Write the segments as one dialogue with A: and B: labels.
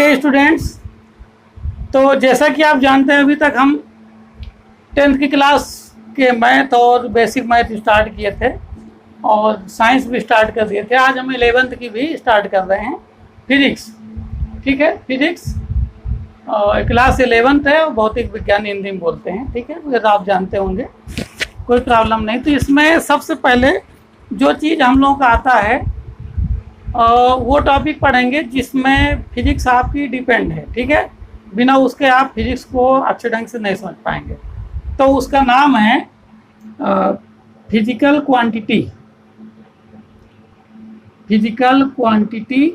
A: Okay students, तो जैसा कि आप जानते हैं अभी तक हम 10th की क्लास के मैथ और बेसिक मैथ स्टार्ट किए थे और साइंस भी स्टार्ट कर दिए थे। आज हम 11th की भी स्टार्ट कर रहे हैं, फिजिक्स। ठीक है, फिजिक्स क्लास 11th है और भौतिक विज्ञान हिंदी में बोलते हैं। ठीक है, अगर आप जानते होंगे कोई प्रॉब्लम नहीं। तो इसमें सबसे पहले जो चीज़ हम लोगों का आता है वो टॉपिक पढ़ेंगे जिसमें फिजिक्स आपकी डिपेंड है। ठीक है, बिना उसके आप फिजिक्स को अच्छे ढंग से नहीं समझ पाएंगे। तो उसका नाम है physical quantity. Physical quantity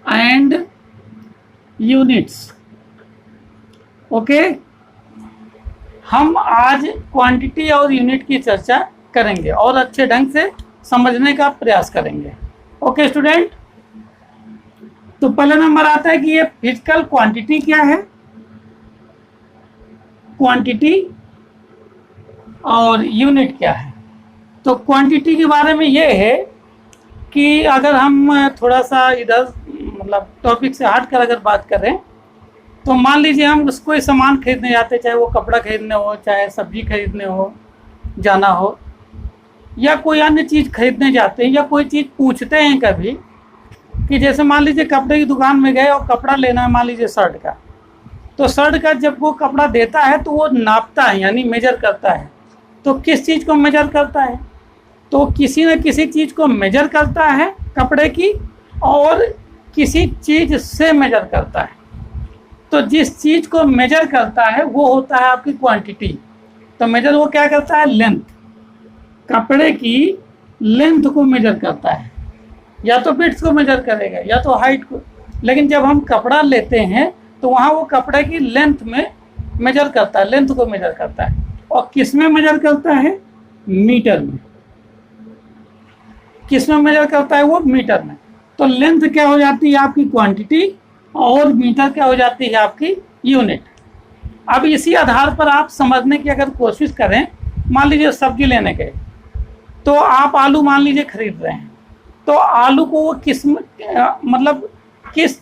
A: and units. Okay, हम आज क्वांटिटी और यूनिट की चर्चा करेंगे और अच्छे ढंग से समझने का प्रयास करेंगे। ओके स्टूडेंट, तो पहला नंबर आता है कि ये फिजिकल क्वांटिटी क्या है, क्वांटिटी और यूनिट क्या है। तो क्वांटिटी के बारे में ये है कि अगर हम थोड़ा सा इधर मतलब टॉपिक से हट कर अगर बात करें तो मान लीजिए हम कोई सामान खरीदने जाते, चाहे वो कपड़ा खरीदने हो, चाहे सब्जी खरीदने हो जाना हो, या कोई अन्य चीज़ खरीदने जाते हैं, या कोई चीज़ पूछते हैं कभी कि जैसे मान लीजिए कपड़े की दुकान में गए और कपड़ा लेना है, मान लीजिए शर्ट का। तो शर्ट का जब वो कपड़ा देता है तो वो नापता है, यानी मेजर करता है। तो किस चीज़ को मेजर करता है? तो किसी न किसी चीज़ को मेजर करता है कपड़े की, और किसी चीज़ से मेजर करता है। तो जिस चीज़ को मेजर करता है वो होता है आपकी क्वांटिटी। तो मेजर वो क्या करता है? लेंथ, कपड़े की लेंथ को मेजर करता है, या तो बिट्स को मेजर करेगा या तो हाइट को। लेकिन जब हम कपड़ा लेते हैं तो वहाँ वो कपड़े की लेंथ में मेजर करता है, लेंथ को मेजर करता है। और किस में मेजर करता है? मीटर में। किस में मेजर करता है वो? मीटर में। तो लेंथ क्या हो जाती है आपकी? क्वांटिटी। और मीटर क्या हो जाती है आपकी? यूनिट। अब इसी आधार पर आप समझने की अगर कोशिश करें, मान लीजिए सब्जी लेने गए तो आप आलू मान लीजिए खरीद रहे हैं, तो आलू को वो किस मतलब किस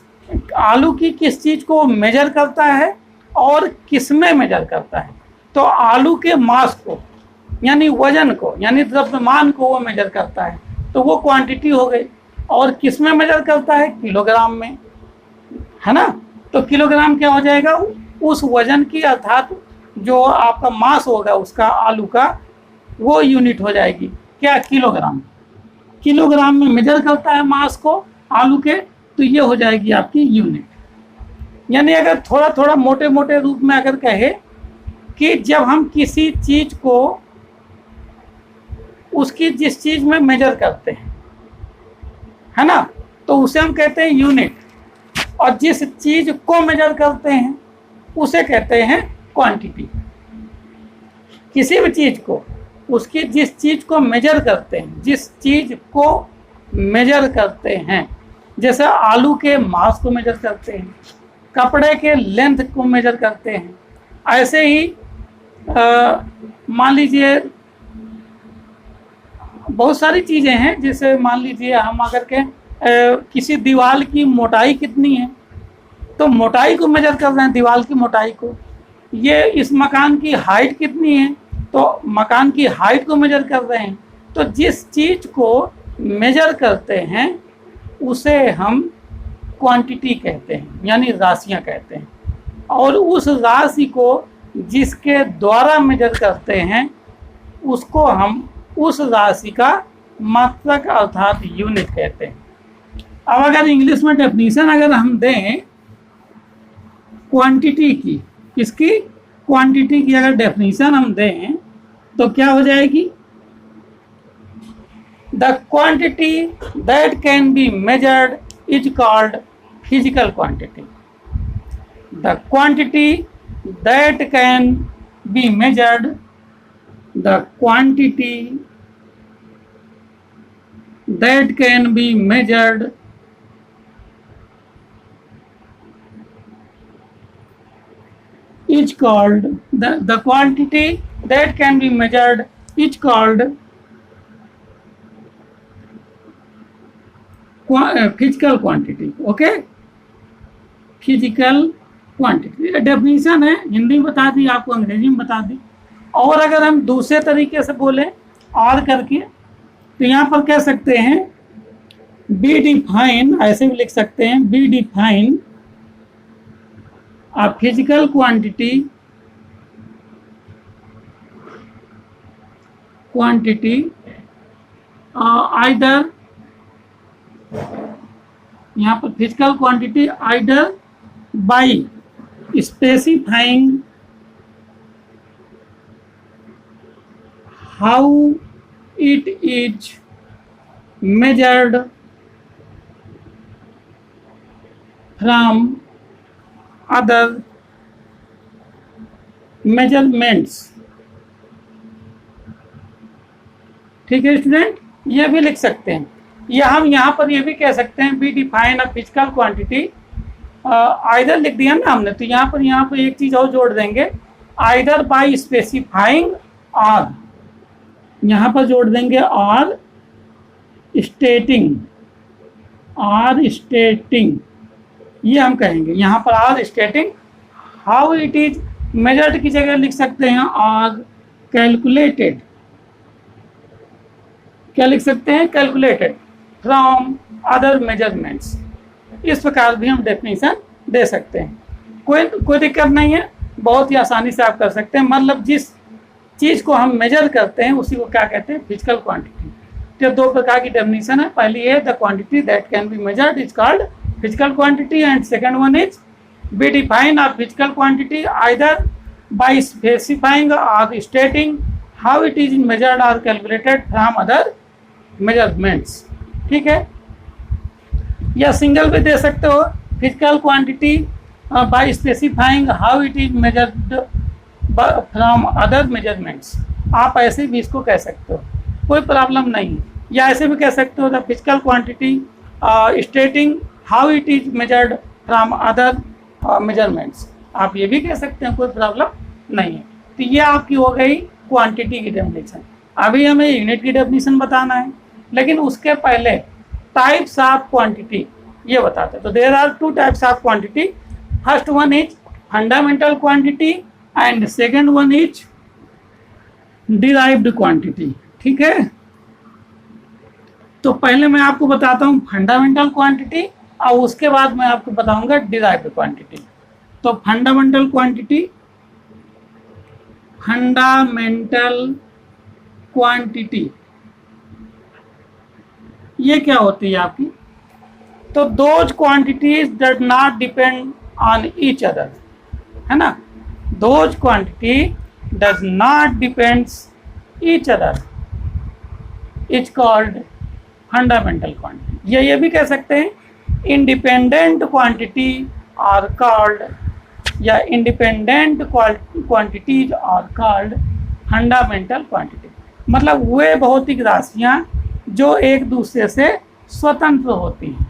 A: आलू की किस चीज़ को मेजर करता है और किस में मेजर करता है? तो आलू के मास को, यानी वजन को, यानी द्रव्यमान को वो मेजर करता है, तो वो क्वांटिटी हो गई। और किस में मेजर करता है? किलोग्राम में, है ना। तो किलोग्राम क्या हो जाएगा? उस वजन की, अर्थात जो आपका मास होगा उसका, आलू का, वो यूनिट हो जाएगी क्या? किलोग्राम। किलोग्राम में मेजर करता है मास को आलू के, तो ये हो जाएगी आपकी यूनिट। यानी अगर थोड़ा थोड़ा मोटे मोटे रूप में अगर कहे कि जब हम किसी चीज को उसकी जिस चीज में मेजर करते हैं, है ना, तो उसे हम कहते हैं यूनिट। और जिस चीज को मेजर करते हैं उसे कहते हैं क्वांटिटी। किसी भी चीज को, उसकी जिस चीज को मेजर करते हैं, जिस चीज को मेजर करते हैं, जैसे आलू के मास को मेजर करते हैं, कपड़े के लेंथ को मेजर करते हैं, ऐसे ही मान लीजिए बहुत सारी चीज़ें हैं। जैसे मान लीजिए हम अगर के किसी दीवार की मोटाई कितनी है, तो मोटाई को मेजर कर रहे हैं, दीवार की मोटाई को। ये इस मकान की हाइट कितनी है, तो मकान की हाइट को मेजर कर रहे हैं। तो जिस चीज़ को मेजर करते हैं उसे हम क्वांटिटी कहते हैं, यानी राशियां कहते हैं। और उस राशि को जिसके द्वारा मेजर करते हैं उसको हम उस राशि का मात्रक अर्थात यूनिट कहते हैं। अब अगर इंग्लिश में डेफिनेशन अगर हम दें क्वांटिटी की, इसकी क्वांटिटी की अगर डेफिनेशन हम दें तो क्या हो जाएगी? The quantity that can be measured is called physical quantity. The quantity that can be measured, the quantity that can be measured is called the quantity that can be measured is called physical quantity. Okay, physical quantity definition है, हिंदी में बता दी, आपको अंग्रेजी में बता दी। और अगर हम दूसरे तरीके से बोले और करके, तो यहाँ पर कह सकते हैं बी डिफाइन, ऐसे भी लिख सकते हैं, be define a physical quantity either, यहाँ पर physical quantity either by specifying how it is measured from other measurements। ठीक है स्टूडेंट, ये भी लिख सकते हैं, या हम यहाँ पर ये भी कह सकते हैं be define a physical quantity, either लिख दिया ना हमने, तो यहाँ पर एक चीज और जोड़ देंगे, आइदर बाय स्पेसिफाइंग, और यहाँ पर जोड़ देंगे और स्टेटिंग, ये हम कहेंगे यहाँ पर are stating how it is measured की जगह लिख सकते हैं और कैलकुलेटेड, क्या लिख सकते हैं, कैलकुलेटेड फ्रॉम अदर मेजरमेंट्स। इस प्रकार भी हम डेफिनेशन दे सकते हैं, कोई दिक्कत नहीं है, बहुत ही आसानी से आप कर सकते हैं। मतलब जिस चीज़ को हम मेजर करते हैं उसी को क्या कहते हैं, फिजिकल क्वांटिटी। तो दो प्रकार की डेफिनेशन है, पहली है the quantity that can be measured is called physical quantity, and second one is we define a physical quantity either by specifying or stating how it is measured or calculated from other measurements। ठीक है, या single भी दे सकते हो, physical quantity by specifying how it is measured from other measurements। आप ऐसे भी इसको कह सकते हो, कोई प्रॉब्लम नहीं। या ऐसे भी कह सकते हो the physical quantity स्टेटिंग how it is measured from other measurements, आप ये भी कह सकते हैं, कोई प्रॉब्लम नहीं है। तो ये आपकी हो गई क्वांटिटी की डेफिनेशन। अभी हमें यूनिट की डेफिनेशन बताना है, लेकिन उसके पहले टाइप्स ऑफ क्वांटिटी ये बताते हैं। तो there are two types of quantity, first one is fundamental quantity and second one is derived quantity. ठीक है, तो पहले मैं आपको बताता हूँ फंडामेंटल क्वांटिटी और उसके बाद मैं आपको बताऊंगा डिराइव्ड क्वांटिटी। तो फंडामेंटल क्वांटिटी ये क्या होती है आपकी, तो those quantities does not depend on each other, है ना, those quantity does not depends each other is called fundamental quantity. ये भी कह सकते हैं इंडिपेंडेंट क्वांटिटी आर कॉल्ड, या independent quantities are called fundamental quantity. मतलब वे भौतिक राशियां जो एक दूसरे से स्वतंत्र होती हैं,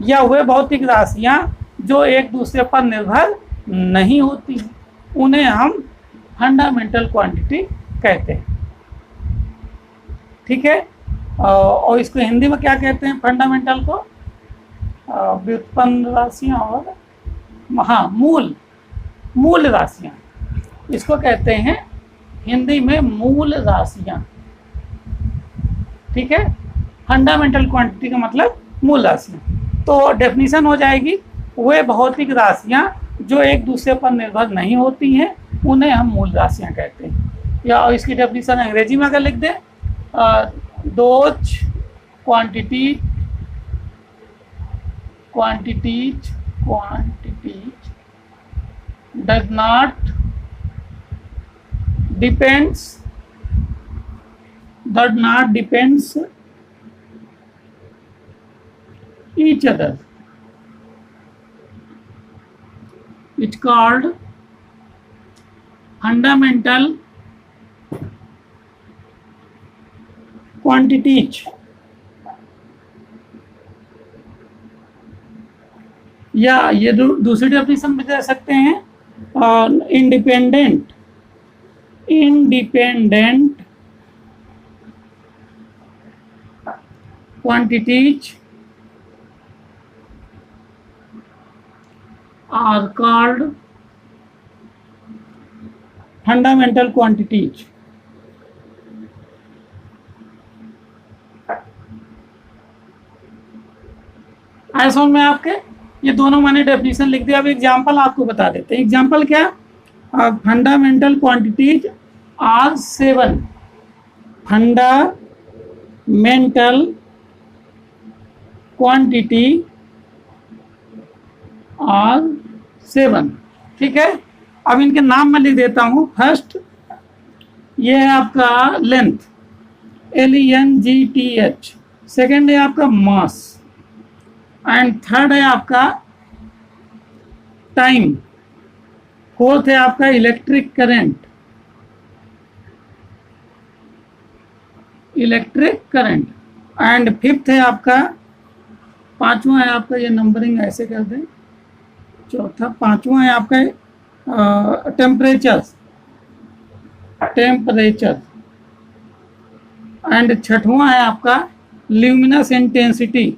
A: या वे भौतिक राशियां जो एक दूसरे पर निर्भर नहीं होती हैं, उन्हें हम फंडामेंटल क्वांटिटी कहते हैं। ठीक है, और इसको हिंदी में क्या कहते हैं, फंडामेंटल को व्युत्पन्न राशियां और हाँ मूल राशियां, इसको कहते हैं हिंदी में मूल राशियां। ठीक है, फंडामेंटल क्वांटिटी का मतलब मूल राशियां। तो डेफिनेशन हो जाएगी, वे भौतिक राशियां जो एक दूसरे पर निर्भर नहीं होती हैं उन्हें हम मूल राशियां कहते हैं। या इसकी डेफिनेशन अंग्रेजी में अगर लिख दें, those quantities does not depends each other, it's called fundamental quantities. या ये दूसरी डेफिनेशन भी दे सकते हैं, independent quantities are called fundamental quantities. आया समझ में आपके? ये दोनों मैंने डेफिनेशन लिख दिया। अब एग्जांपल आपको बता देते हैं। एग्जांपल क्या? Fundamental quantities are 7। Fundamental quantity are 7। ठीक है, अब इनके नाम मैं लिख देता हूं। फर्स्ट ये है आपका लेंथ, LENGTH। सेकेंड है आपका मास, एंड थर्ड है आपका टाइम। फोर्थ है आपका इलेक्ट्रिक करंट, एंड फिफ्थ है आपका, पांचवा है आपका, ये नंबरिंग ऐसे कर दें, चौथा, पांचवा है आपका टेम्परेचर, एंड छठवां है आपका luminous intensity.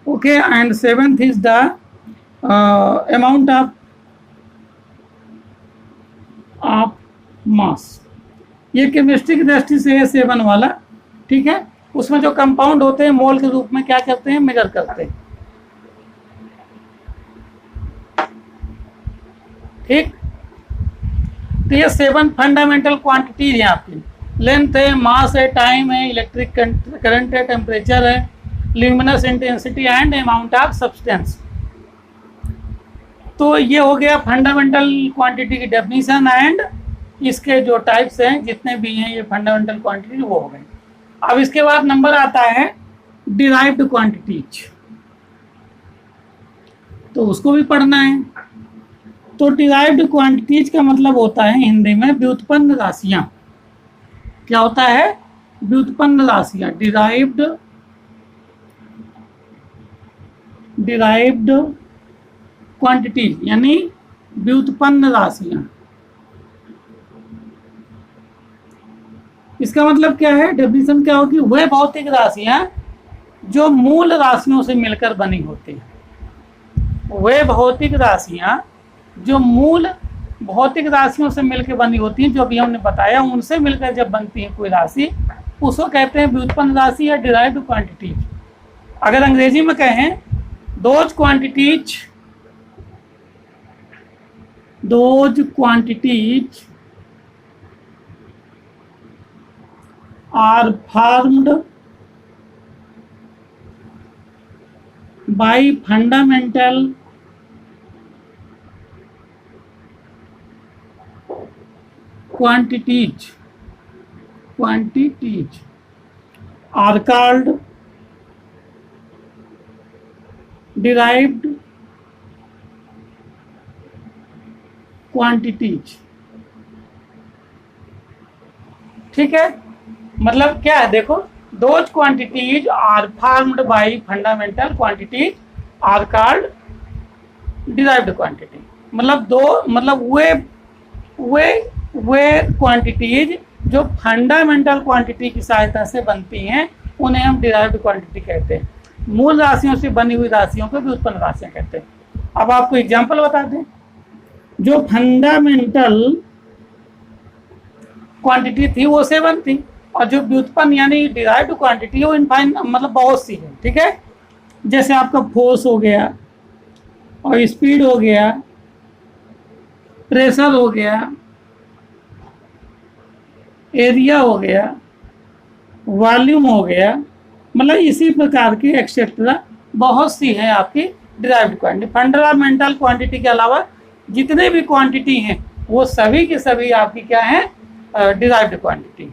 A: Okay, and seventh is the amount of mass। ये केमिस्ट्री की दृष्टि से है 7 वाला। ठीक है, उसमें जो कंपाउंड होते हैं मोल के रूप में क्या करते हैं, मेजर करते हैं। ठीक, तो ये 7 फंडामेंटल क्वांटिटीज हैं आपकी। लेंथ है, मास है, टाइम है, इलेक्ट्रिक करंट है, टेम्परेचर है, luminous intensity and amount of substance. तो ये हो गया फंडामेंटल क्वांटिटी की डेफिनेशन एंड इसके जो टाइप्स हैं जितने भी हैं ये फंडामेंटल क्वांटिटी वो हो गए। अब इसके बाद नंबर आता है डिराइव्ड क्वांटिटीज, तो उसको भी पढ़ना है। तो डिराइव्ड क्वांटिटीज का मतलब होता है हिंदी में व्युत्पन्न राशियां। क्या होता है? व्युत्पन्न राशियां। डिराइव्ड क्वांटिटीज यानी व्युत्पन्न राशियां। इसका मतलब क्या है? डेफिनेशन क्या होगी? वह भौतिक राशियां जो मूल राशियों से मिलकर बनी होती हैं। वह भौतिक राशियां जो मूल भौतिक राशियों से मिलकर बनी होती हैं, जो अभी हमने बताया, उनसे मिलकर जब बनती है कोई राशि उसको कहते हैं व्युत्पन्न राशि या डिराइव्ड क्वांटिटीज। अगर अंग्रेजी में कहें those quantities are formed by fundamental quantities are called derived quantities। ठीक है, मतलब क्या है? देखो, those quantities are formed by fundamental quantities are called derived quantity। मतलब वे क्वांटिटीज जो फंडामेंटल क्वांटिटी की सहायता से बनती हैं उन्हें हम डिराइव्ड क्वांटिटी कहते हैं। मूल राशियों से बनी हुई राशियों को व्युत्पन्न राशियां कहते हैं। अब आपको एग्जांपल बता दें। जो फंडामेंटल क्वांटिटी थी वो 7 थी, और जो व्युत्पन्न यानी डिराइव्ड क्वांटिटी वो इनफाइन मतलब बहुत सी है। ठीक है, जैसे आपका फोर्स हो गया, और स्पीड हो गया, प्रेशर हो गया, एरिया हो गया, वॉल्यूम हो गया, मतलब इसी प्रकार की एक्सेट्रा बहुत सी है आपकी डिराइव्ड क्वांटिटी। फंडामेंटल क्वांटिटी के अलावा जितने भी क्वांटिटी हैं वो सभी की सभी आपकी क्या है? Derived quantity.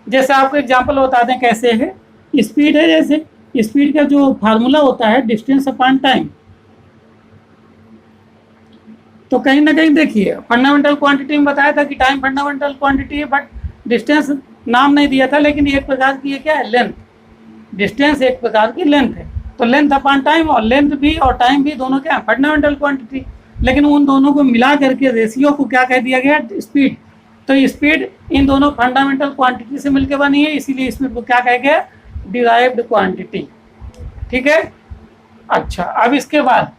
A: जैसे आपको एग्जांपल बता दें कैसे है। स्पीड है, जैसे स्पीड का जो फार्मूला होता है डिस्टेंस अपॉन टाइम। तो कहीं ना कहीं देखिए फंडामेंटल क्वांटिटी में बताया था कि टाइम फंडामेंटल क्वांटिटी है, बट डिस्टेंस नाम नहीं दिया था। लेकिन एक प्रकार की ये क्या है? लेंथ। डिस्टेंस एक प्रकार की लेंथ है। तो लेंथ अपॉन टाइम, और लेंथ भी और टाइम भी दोनों क्या है? Fundamental quantity. लेकिन उन दोनों को मिला करके रेशियो को क्या कह दिया गया? स्पीड। तो स्पीड इन दोनों फंडामेंटल क्वांटिटी से मिलकर बनी है, इसीलिए स्पीड को क्या कह गया? Derived quantity. ठीक है। अच्छा, अब इसके बाद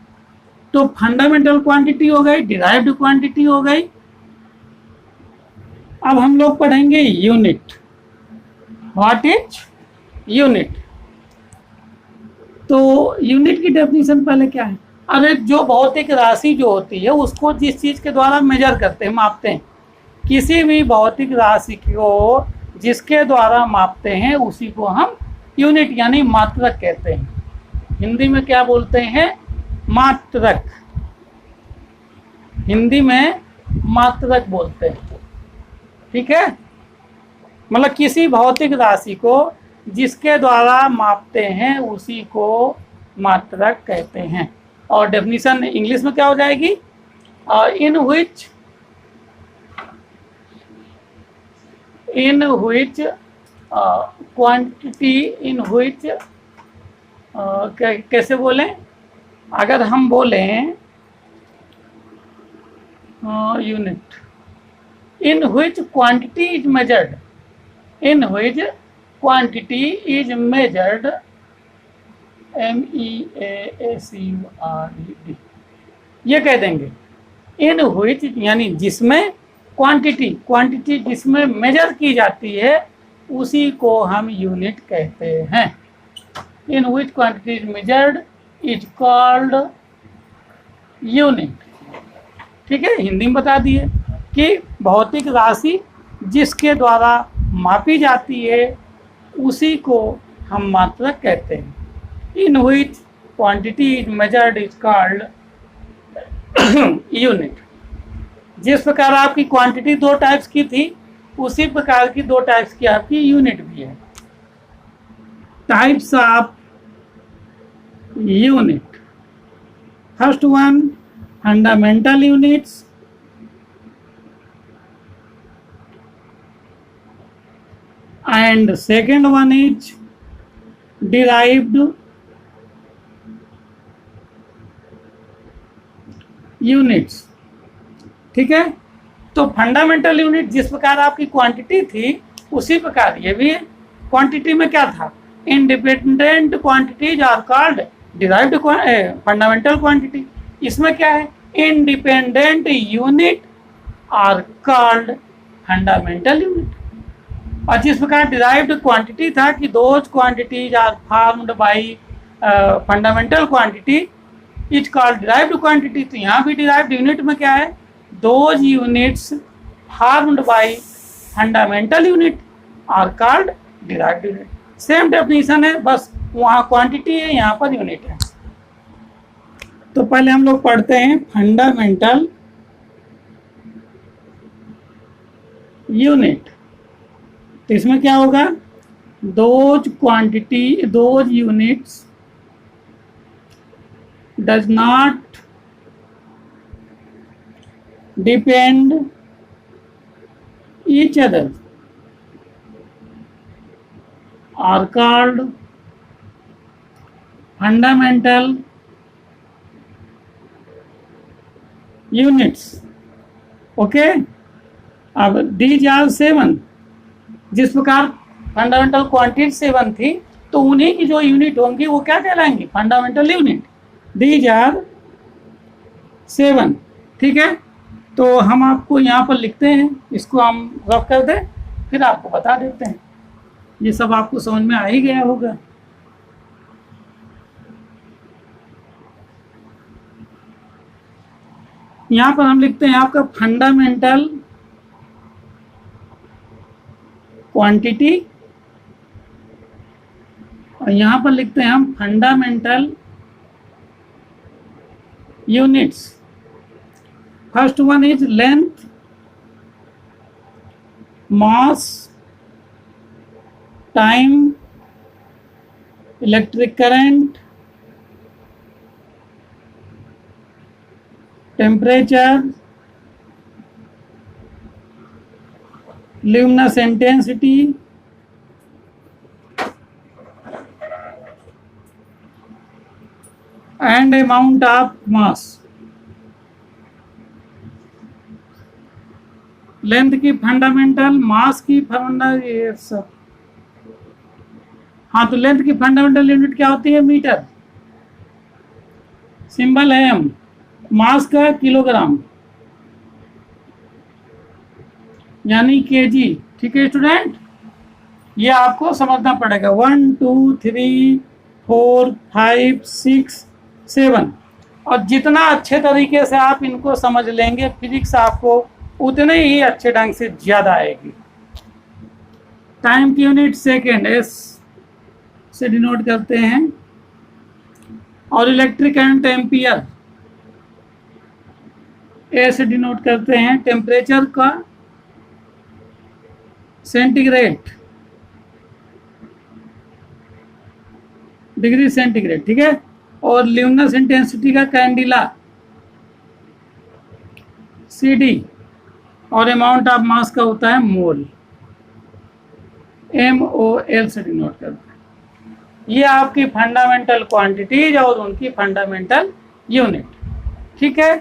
A: तो फंडामेंटल क्वांटिटी हो गई, डिराइव्ड क्वांटिटी हो गई। अब हम लोग पढ़ेंगे यूनिट। What is unit? तो यूनिट की डेफिनेशन पहले क्या है? अरे जो भौतिक राशि जो होती है उसको जिस चीज के द्वारा मेजर करते हैं, मापते हैं, किसी भी भौतिक राशि को जिसके द्वारा मापते हैं उसी को हम यूनिट यानी मात्रक कहते हैं। हिंदी में क्या बोलते हैं? मात्रक। हिंदी में मात्रक बोलते हैं, ठीक है। मतलब किसी भौतिक राशि को जिसके द्वारा मापते हैं उसी को मात्रक कहते हैं। और डेफिनेशन इंग्लिश में क्या हो जाएगी? In which quantity in which कैसे बोलें? अगर हम बोलें unit, in which quantity is measured, in which quantity is measured, MEASURED, ये कह देंगे। इन व्हिच यानी जिसमें, क्वांटिटी, क्वांटिटी जिसमें मेजर की जाती है उसी को हम यूनिट कहते हैं। In which quantity is measured is called unit, ठीक है। हिंदी में बता दिए कि भौतिक राशि जिसके द्वारा मापी जाती है उसी को हम मात्रक कहते हैं। In which quantity is measured is called unit. जिस प्रकार आपकी क्वांटिटी दो टाइप्स की थी उसी प्रकार की दो टाइप्स की आपकी यूनिट भी है। Types of unit, first one fundamental units, and second one is derived units, ठीक है। तो फंडामेंटल यूनिट जिस प्रकार आपकी क्वांटिटी थी उसी प्रकार ये भी है। क्वांटिटी में क्या था? Independent quantities are called derived fundamental quantity. इसमें क्या है? Independent unit are called fundamental unit. और जिस प्रकार डिराइव्ड क्वांटिटी था कि those quantities are formed by fundamental quantity is called derived quantity, तो यहाँ भी डिराइव्ड यूनिट में क्या है? Those units formed by fundamental unit are called derived unit. Same definition है, बस वहाँ क्वांटिटी है, यहाँ पर यूनिट है। तो पहले हम लोग पढ़ते हैं फंडामेंटल यूनिट। तो इसमें क्या होगा? Those quantity, those units does not depend each other are called fundamental units, okay। अब these are 7, जिस प्रकार फंडामेंटल क्वांटिटी 7 थी तो उन्हीं की जो यूनिट होंगी वो क्या कहलाएंगी? Fundamental unit. दीज आर 7, ठीक है। तो हम आपको यहाँ पर लिखते हैं, इसको हम रफ कर दें फिर आपको बता देते हैं। ये सब आपको समझ में आ ही गया होगा। यहाँ पर हम लिखते हैं आपका फंडामेंटल क्वांटिटी और यहाँ पर लिखते हैं हम fundamental units. First one is length, mass, time, electric current, temperature, luminous intensity, and amount of mass। Length की फंडामेंटल, मास की फंडामेंटल, ये सब हाँ, तो लेंथ की फंडामेंटल यूनिट क्या होती है? मीटर। सिंबल है एम। मास का किलोग्राम यानी केजी। ठीक है स्टूडेंट, ये आपको समझना पड़ेगा। 1 2 3 4 5 6 7, और जितना अच्छे तरीके से आप इनको समझ लेंगे, फिजिक्स आपको उतने ही अच्छे ढंग से ज्यादा आएगी। टाइम की यूनिट सेकेंड, एस से डिनोट करते हैं, और इलेक्ट्रिक करंट एम्पियर, ए से डिनोट करते हैं। टेम्परेचर का सेंटीग्रेड, डिग्री सेंटीग्रेड, ठीक है। और ल्यूमिनस इंटेंसिटी का कैंडिला, CD, और अमाउंट ऑफ मास का होता है मोल, MOL से डिनोट करते हैं। ये आपकी फंडामेंटल क्वांटिटीज और उनकी फंडामेंटल यूनिट। ठीक है,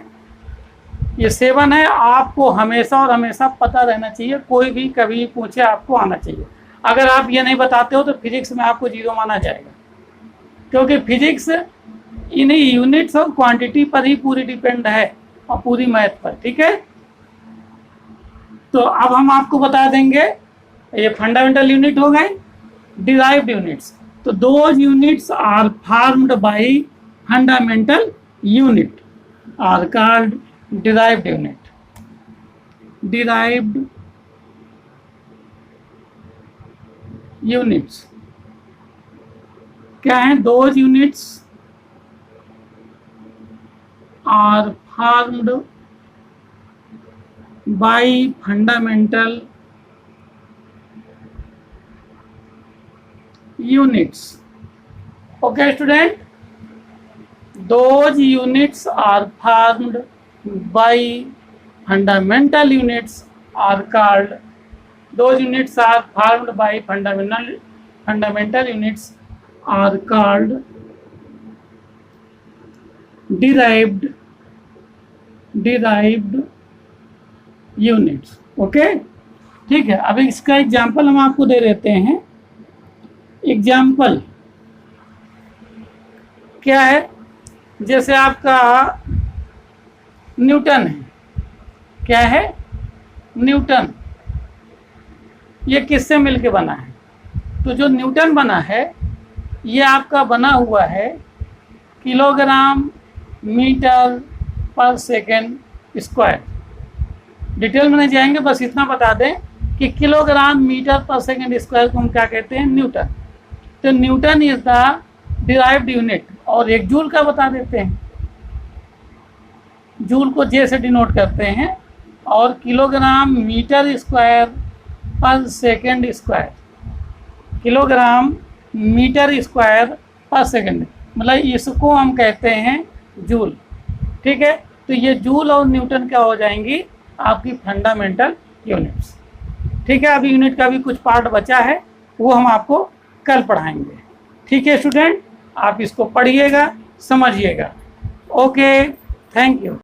A: ये 7 है। आपको हमेशा और हमेशा पता रहना चाहिए, कोई भी कभी पूछे आपको आना चाहिए। अगर आप ये नहीं बताते हो तो फिजिक्स में आपको 0 माना जाएगा, क्योंकि फिजिक्स इन्हीं यूनिट्स और क्वांटिटी पर ही पूरी डिपेंड है, और पूरी मैथ पर। ठीक है, तो अब हम आपको बता देंगे, ये फंडामेंटल यूनिट हो गए। डिराइव्ड यूनिट्स, तो those units are formed by fundamental unit are called derived unit. Derived units क्या है? Those units are formed by fundamental units. Okay student, those units are formed by fundamental units are called, those units are formed by fundamental units are called derived units. Okay, ठीक है। अब इसका example हम आपको दे देते हैं। Example क्या है? जैसे आपका न्यूटन है। क्या है? न्यूटन। ये किससे मिलके बना है? तो जो न्यूटन बना है, ये आपका बना हुआ है किलोग्राम मीटर पर सेकेंड स्क्वायर। डिटेल में नहीं जाएंगे, बस इतना बता दें कि किलोग्राम मीटर पर सेकेंड स्क्वायर को हम क्या कहते हैं? न्यूटन। तो Newton is the derived unit. और एक जूल का बता देते हैं, जूल को जे से डिनोट करते हैं, और kilogram metre square per second square, kilogram metre square per second, मतलब इसको हम कहते हैं जूल। ठीक है, तो ये जूल और न्यूटन क्या हो जाएंगी? आपकी फंडामेंटल यूनिट्स। ठीक है, अभी यूनिट का भी कुछ पार्ट बचा है, वो हम आपको कल पढ़ाएंगे। ठीक है स्टूडेंट, आप इसको पढ़िएगा, समझिएगा। Okay, thank you.